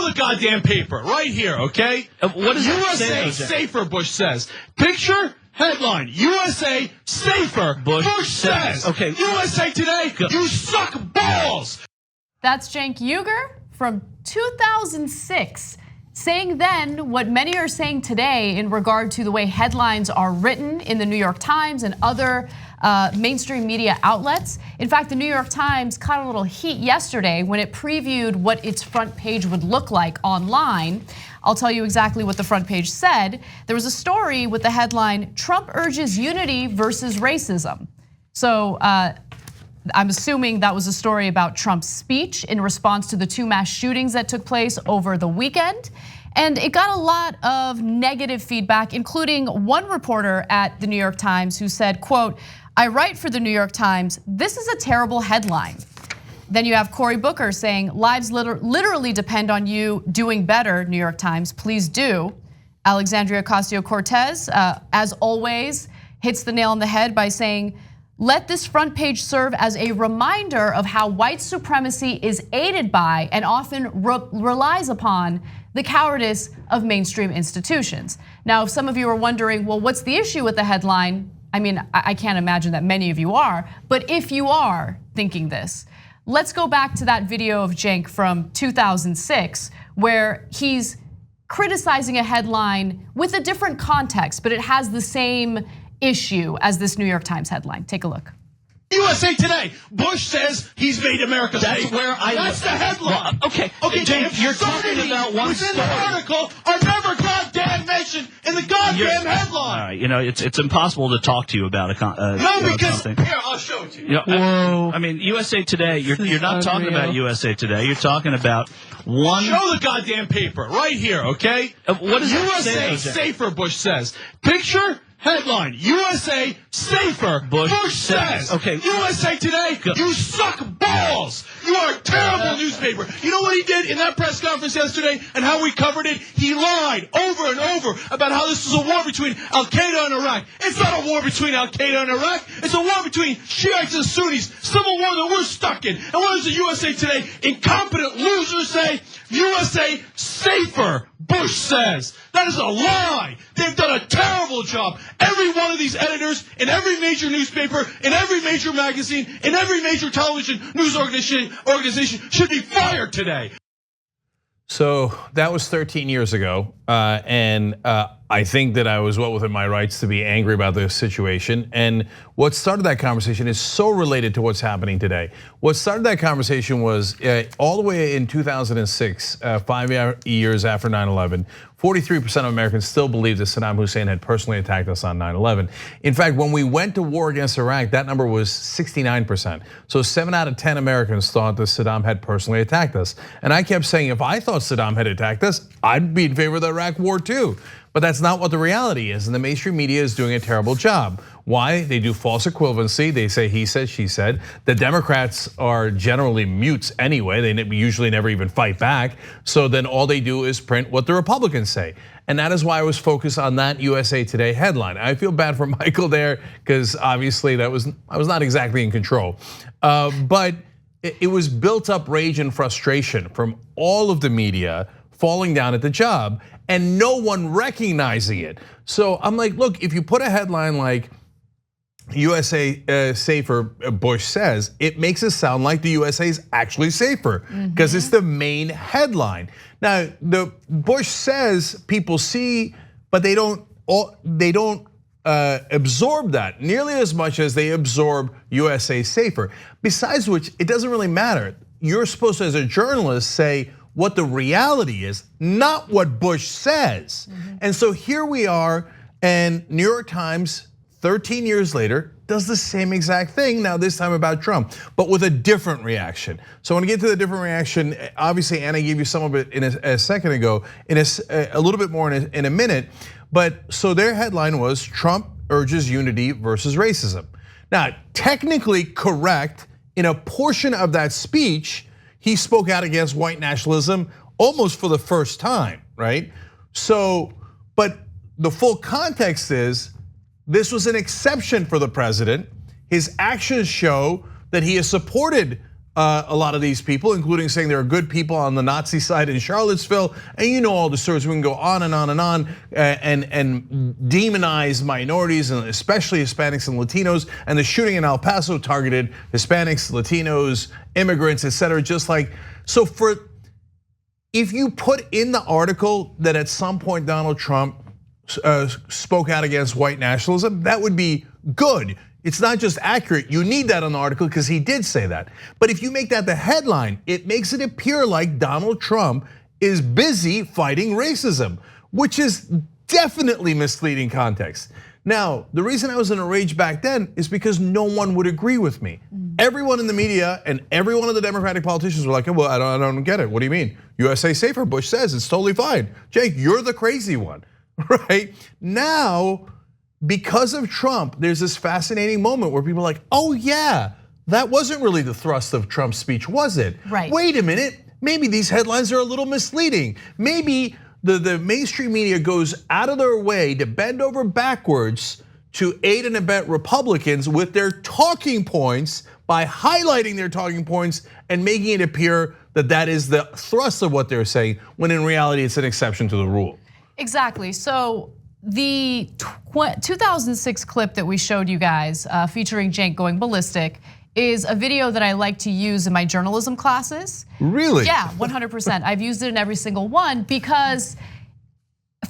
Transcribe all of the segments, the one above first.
Show the goddamn paper right here, okay? What does USA safer, Bush says. Picture, headline, USA safer, Bush says. Okay. USA Today, you suck balls. That's Cenk Uygur from 2006. Saying then what many are saying today in regard to the way headlines are written in the New York Times and other mainstream media outlets. In fact, the New York Times caught a little heat yesterday when it previewed what its front page would look like online. I'll tell you exactly what the front page said. There was a story with the headline, "Trump urges unity versus racism." So I'm assuming that was a story about Trump's speech in response to the 2 mass shootings that took place over the weekend. And it got a lot of negative feedback, including one reporter at the New York Times who said, quote, "I write for the New York Times, this is a terrible headline." Then you have Cory Booker saying, "Lives literally depend on you doing better, New York Times, please do." Alexandria Ocasio-Cortez, as always, hits the nail on the head by saying, "Let this front page serve as a reminder of how white supremacy is aided by and often relies upon the cowardice of mainstream institutions." Now, if some of you are wondering, well, what's the issue with the headline? I mean, I can't imagine that many of you are, but if you are thinking this, let's go back to that video of Cenk from 2006, where he's criticizing a headline with a different context, but it has the same issue as this New York Times headline. Take a look. USA Today, Bush says he's made America safe. That's where That's the headline. Well, okay, Cenk, you're talking about one within story. the article are never goddamn mentioned in the goddamn headline. All right, you know, it's impossible to talk to you about No, because something. here, I'll show it to you. You know, I mean, USA Today, you're not talking about USA Today. You're talking about one. Show the goddamn paper right here, okay? What does USA safer, Bush says. Picture, headline, USA safer, Bush says. Okay. USA Today, you suck balls. You are a terrible newspaper. You know what he did in that press conference yesterday and how we covered it? He lied over and over about how this is a war between Al-Qaeda and Iraq. It's not a war between Al-Qaeda and Iraq. It's a war between Shiites and Sunnis. Civil war that we're stuck in. And what does the USA Today incompetent losers say? USA safer, Bush says. That is a lie. They've done a terrible job. Every one of these editors in every major newspaper, in every major magazine, in every major television news organization should be fired today. So that was 13 years ago, and I think that I was well within my rights to be angry about this situation. And what started that conversation is so related to what's happening today. What started that conversation was all the way in 2006, 5 years after 9/11, 43% of Americans still believe that Saddam Hussein had personally attacked us on 9/11. In fact, when we went to war against Iraq, that number was 69%. So 7 out of 10 Americans thought that Saddam had personally attacked us. And I kept saying, if I thought Saddam had attacked us, I'd be in favor of the Iraq war too. But that's not what the reality is, and the mainstream media is doing a terrible job. Why? They do false equivalency. They say he said, she said. The Democrats are generally mutes anyway. They usually never even fight back. So then all they do is print what the Republicans say. And that is why I was focused on that USA Today headline. I feel bad for Michael there because obviously I was not exactly in control. But it was built up rage and frustration from all of the media falling down at the job and no one recognizing it. So I'm like, look, if you put a headline like USA safer, Bush says, it makes it sound like the USA is actually safer because it's the main headline. Now, the Bush says people see, but they don't absorb that nearly as much as they absorb USA safer. Besides which, it doesn't really matter. You're supposed to, as a journalist, say what the reality is, not what Bush says. And so here we are, and New York Times, 13 years later, does the same exact thing, now this time about Trump, but with a different reaction. So I wanna get to the different reaction. Obviously, Anna gave you some of it in a second ago, in a little bit more in a minute. But so their headline was, Trump urges unity versus racism. Now, technically correct, in a portion of that speech, he spoke out against white nationalism almost for the first time, right? So, but the full context is, this was an exception for the president. His actions show that he has supported a lot of these people, including saying there are good people on the Nazi side in Charlottesville, and you know all the stories. We can go on and on and on, and demonize minorities, and especially Hispanics and Latinos. And the shooting in El Paso targeted Hispanics, Latinos, immigrants, etc. Just like so. If you put in the article that at some point Donald Trump spoke out against white nationalism, that would be good. It's not just accurate, you need that on the article because he did say that. But if you make that the headline, it makes it appear like Donald Trump is busy fighting racism, which is definitely misleading context. Now, the reason I was in a rage back then is because no one would agree with me. Everyone in the media and every one of the Democratic politicians were like, well, I don't get it. What do you mean? USA safer, Bush says it's totally fine. Jake, you're the crazy one, right? Now, because of Trump, there's this fascinating moment where people are like, oh yeah, that wasn't really the thrust of Trump's speech, was it? Right. Wait a minute, maybe these headlines are a little misleading. Maybe the mainstream media goes out of their way to bend over backwards to aid and abet Republicans with their talking points by highlighting their talking points and making it appear that that is the thrust of what they're saying, when in reality it's an exception to the rule. Exactly, so the 2006 clip that we showed you guys featuring Cenk going ballistic is a video that I like to use in my journalism classes. Really? Yeah, 100%. I've used it in every single one because,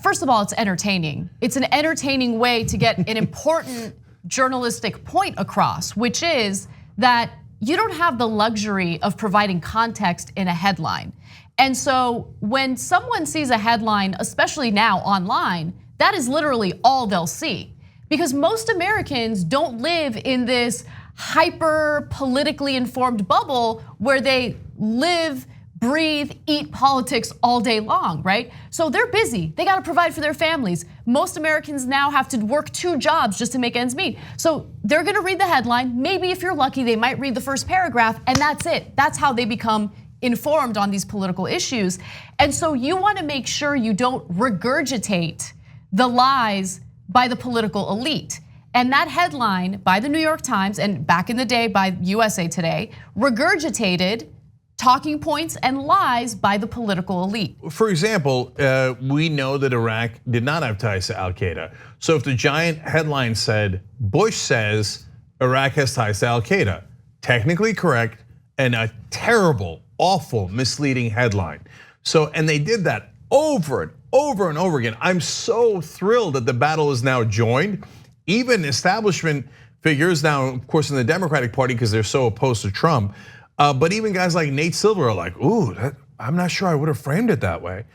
first of all, it's entertaining. It's an entertaining way to get an important journalistic point across, which is that you don't have the luxury of providing context in a headline. And so when someone sees a headline, especially now online, that is literally all they'll see. Because most Americans don't live in this hyper politically informed bubble where they live, breathe, eat politics all day long, right? So they're busy, they gotta provide for their families. Most Americans now have to work 2 jobs just to make ends meet. So they're gonna read the headline, maybe if you're lucky, they might read the first paragraph, and that's it. That's how they become informed on these political issues. And so you wanna make sure you don't regurgitate the lies by the political elite. And that headline by the New York Times and back in the day by USA Today regurgitated talking points and lies by the political elite. For example, we know that Iraq did not have ties to Al Qaeda. So if the giant headline said, Bush says Iraq has ties to Al Qaeda, technically correct and a terrible, awful, misleading headline. So, and they did that over and over and over again. I'm so thrilled that the battle is now joined. Even establishment figures now, of course, in the Democratic Party because they're so opposed to Trump. But even guys like Nate Silver are like, ooh, I'm not sure I would have framed it that way.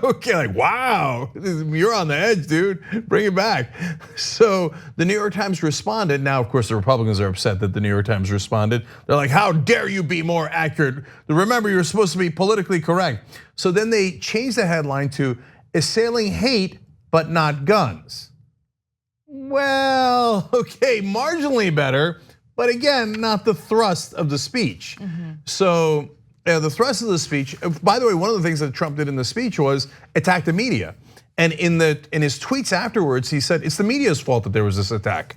Okay, like, wow, you're on the edge, dude, bring it back. So the New York Times responded. Now, of course, the Republicans are upset that the New York Times responded. They're like, how dare you be more accurate? Remember, you're supposed to be politically correct. So then they changed the headline to assailing hate, but not guns. Well, okay, marginally better, but again, not the thrust of the speech. So the thrust of the speech, by the way, one of the things that Trump did in the speech was attack the media. And in his tweets afterwards, he said, it's the media's fault that there was this attack.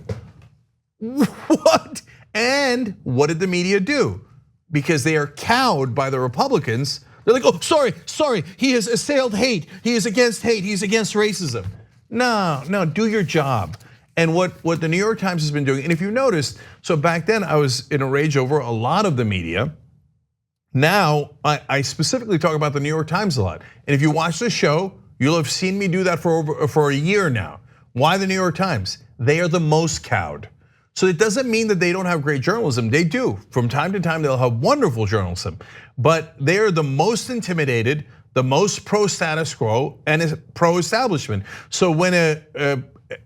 What? And what did the media do? Because they are cowed by the Republicans. They're like, oh, sorry, he has assailed hate. He is against hate, he's against racism. No, do your job. And what the New York Times has been doing, and if you noticed, so back then I was in a rage over a lot of the media. Now, I specifically talk about the New York Times a lot. And if you watch the show, you'll have seen me do that for a year now. Why the New York Times? They are the most cowed. So it doesn't mean that they don't have great journalism. They do. From time to time, they'll have wonderful journalism. But they are the most intimidated, the most pro-status quo, and pro-establishment. So when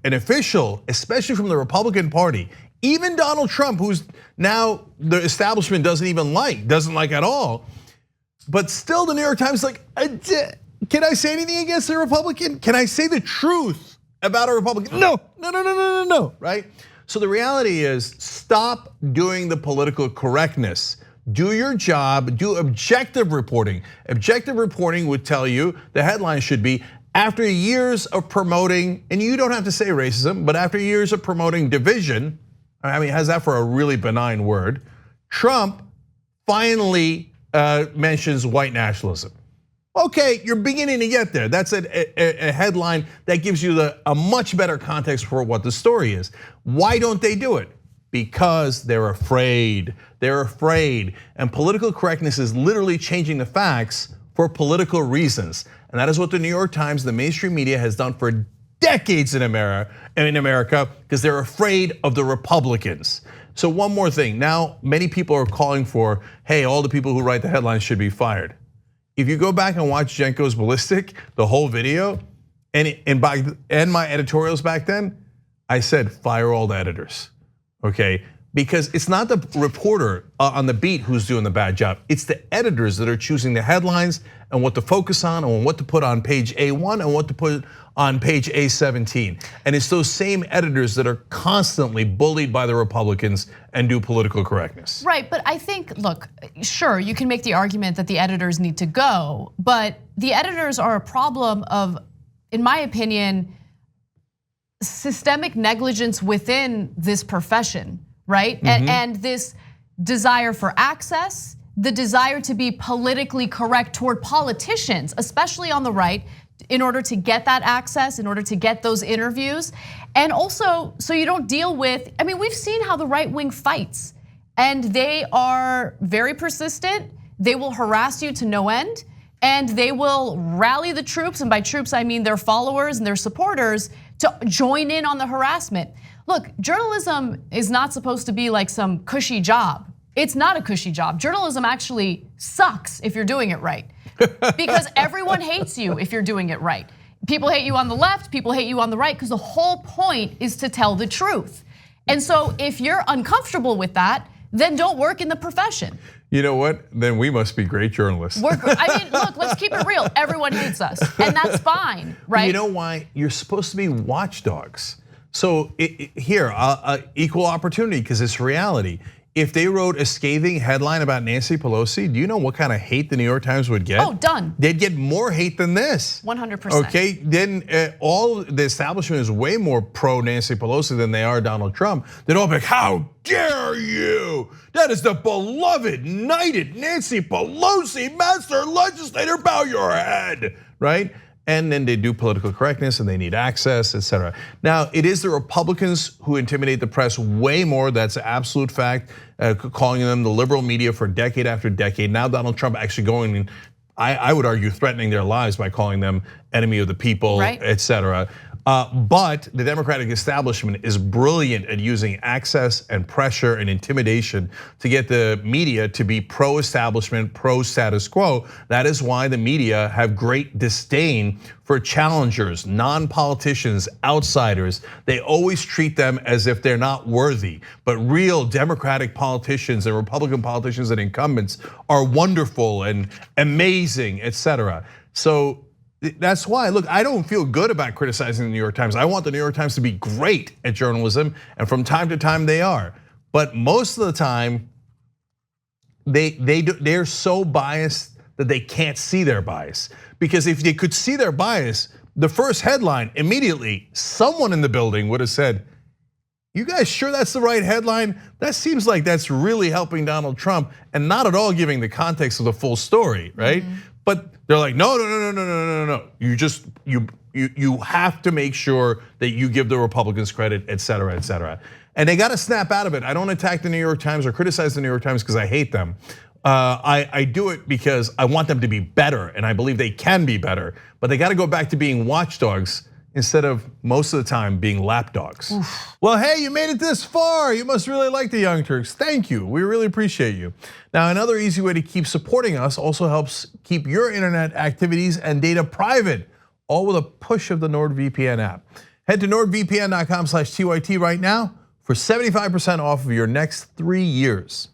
an official, especially from the Republican Party, even Donald Trump, who's now the establishment doesn't like at all, but still the New York Times is like, can I say anything against a Republican? Can I say the truth about a Republican? No, right? So the reality is, stop doing the political correctness. Do your job, do objective reporting. Objective reporting would tell you the headline should be, after years of promoting, and you don't have to say racism, but after years of promoting division, I mean, how's that for a really benign word? Trump finally mentions white nationalism. Okay, you're beginning to get there. That's a headline that gives you a much better context for what the story is. Why don't they do it? Because they're afraid. They're afraid. And political correctness is literally changing the facts for political reasons. And that is what the New York Times, the mainstream media, has done for decades in America, because they're afraid of the Republicans. So one more thing. Now, many people are calling for, hey, all the people who write the headlines should be fired. If you go back and watch Cenk Goes Ballistic, the whole video, and my editorials back then, I said fire all the editors, okay? Because it's not the reporter on the beat who's doing the bad job. It's the editors that are choosing the headlines and what to focus on and what to put on page A1 and what to put on page A17. And it's those same editors that are constantly bullied by the Republicans and do political correctness. Right, but I think, look, sure, you can make the argument that the editors need to go, but the editors are a problem of, in my opinion, systemic negligence within this profession, right? And this desire for access, the desire to be politically correct toward politicians, especially on the right, in order to get that access, in order to get those interviews. And also, so you don't deal with, I mean, we've seen how the right wing fights, and they are very persistent. They will harass you to no end, and they will rally the troops, and by troops I mean their followers and their supporters, to join in on the harassment. Look, journalism is not supposed to be like some cushy job. It's not a cushy job. Journalism actually sucks if you're doing it right. Because everyone hates you if you're doing it right. People hate you on the left, people hate you on the right, because the whole point is to tell the truth. And so if you're uncomfortable with that, then don't work in the profession. You know what? Then we must be great journalists. I mean, look, let's keep it real. Everyone hates us, and that's fine, right? You know why? You're supposed to be watchdogs. So here, equal opportunity, because it's reality. If they wrote a scathing headline about Nancy Pelosi, do you know what kind of hate the New York Times would get? Oh, done. They'd get more hate than this. 100%. Okay, then all the establishment is way more pro Nancy Pelosi than they are Donald Trump. They'd all be like, how dare you? That is the beloved, knighted Nancy Pelosi, master legislator, bow your head, right? And then they do political correctness and they need access, etc. Now, it is the Republicans who intimidate the press way more. That's an absolute fact, calling them the liberal media for decade after decade. Now Donald Trump actually going, I would argue, threatening their lives by calling them enemy of the people, right, etc. But the Democratic establishment is brilliant at using access and pressure and intimidation to get the media to be pro-establishment, pro-status quo. That is why the media have great disdain for challengers, non-politicians, outsiders. They always treat them as if they're not worthy. But real Democratic politicians and Republican politicians and incumbents are wonderful and amazing, etc. So that's why, look, I don't feel good about criticizing the New York Times. I want the New York Times to be great at journalism, and from time to time they are. But most of the time, they're so biased that they can't see their bias. Because if they could see their bias, the first headline, immediately, someone in the building would have said, you guys sure that's the right headline? That seems like that's really helping Donald Trump and not at all giving the context of the full story, right? But they're like, no. You have to make sure that you give the Republicans credit, etc., etc. And they got to snap out of it. I don't attack the New York Times or criticize the New York Times because I hate them. I do it because I want them to be better, and I believe they can be better. But they got to go back to being watchdogs instead of most of the time being lapdogs. Well, hey, you made it this far. You must really like the Young Turks. Thank you, we really appreciate you. Now, another easy way to keep supporting us also helps keep your internet activities and data private, all with a push of the NordVPN app. Head to nordvpn.com/TYT right now for 75% off of your next 3 years.